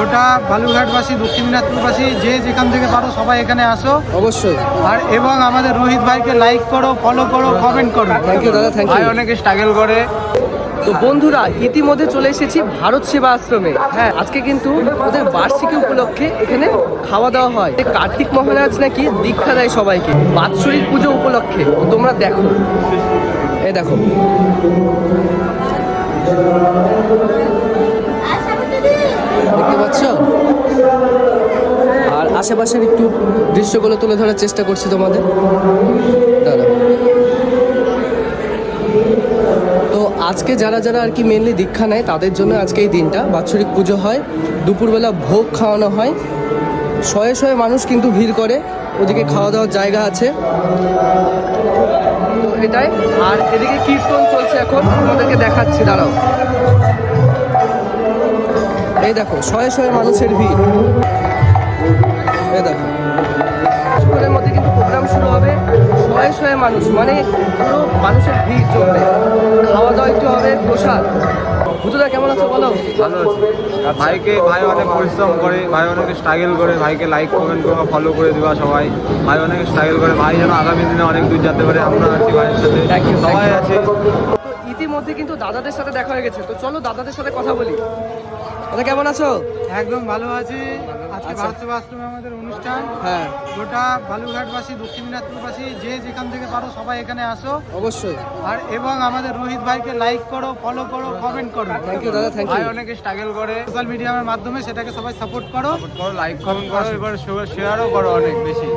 গোটা বালুরঘাটবাসী, দক্ষিণ দিনাজপুরবাসী যে যেখান থেকে পারো সবাই এখানে আসো অবশ্যই। আর এবং আমাদের রোহিত ভাইকে লাইক করো, ফলো করো, কমেন্ট করো। থ্যাংক ইউ দাদা, থ্যাংক ভাই ইউ। অনেকে স্ট্রাগল করে। তো বন্ধুরা, ইতিমধ্যে চলে এসেছি ভারত সেবা আশ্রমে। হ্যাঁ, আজকে কিন্তু ওদের বার্ষিকী উপলক্ষে এখানে খাওয়া দাওয়া হয়। কার্তিক মহারাজ নাকি দীক্ষা দেয় সবাইকে বাৎসরিক পুজো উপলক্ষে। তো তোমরা দেখো, এই দেখো, দেখতে পাচ্ছ? আর আশেপাশের একটু দৃশ্যগুলো তুলে ধরার চেষ্টা করছি তোমাদের। দাদা, তো আজকে যারা যারা আর কি মেনলি দীক্ষা নেয় তাদের জন্য আজকে এই দিনটা বাৎসরিক পুজো হয়, দুপুরবেলা ভোগ খাওয়ানো হয়, শয়ে শয়ে মানুষ কিন্তু ভিড় করে, ওদিকে খাওয়া দাওয়ার জায়গা আছে। তো এটাই। আর এদিকে কীর্তন চলছে এখন, তোমাদেরকে দেখাচ্ছি, দাঁড়াও। এই দেখো, শয়ে শয়ে মানুষের ভিড়। এই দেখো, স্কুলের মধ্যে কিন্তু প্রোগ্রাম শুরু হবে, শয়ে শয়ে মানুষ, মানে পুরো মানুষের ভিড় চলবে। খাওয়া দাওয়া একটু হবে, প্রসাদ। ভুতুদা কেমন আছো বলো? ভালো আছে। ভাই অনেক পরিশ্রম করে, ভাই অনেক স্ট্রাগল করে, ভাইকে লাইক কমেন্ট করবা, ফলো করে দিবা সবাই। ভাই অনেক স্ট্রাগল করে, ভাই যেন আগামী দিনে অনেক দূর যেতে পারে। আমরা আছি ভাইয়ের সাথে, সবাই আছে। তো ইতিমধ্যে কিন্তু দাদাদের সাথে দেখা হয়ে গেছে, তো চলো দাদাদের সাথে কথা বলি। দাদা কেমন আছো? একদম ভালো আছি। আজকে আচ্ছা। ভারত সেবা আশ্রমে আমাদের অনুষ্ঠান। হ্যাঁ, গোটা বালুরঘাটবাসী, দক্ষিণ দিনাজপুরবাসী যে যেখান থেকে পারো সবাই এখানে আসো অবশ্যই। আর এবং আমাদের রোহিত ভাইকে লাইক করো, ফলো করো, কমেন্ট করো। থ্যাংক ইউ দাদা, থ্যাংক ভাই ইউ। অনেকে স্ট্রাগল করে সোশ্যাল মিডিয়ার মাধ্যমে, সেটাকে সবাই সাপোর্ট করো, লাইক কমেন্ট করো, এবার শেয়ারও করো অনেক বেশি।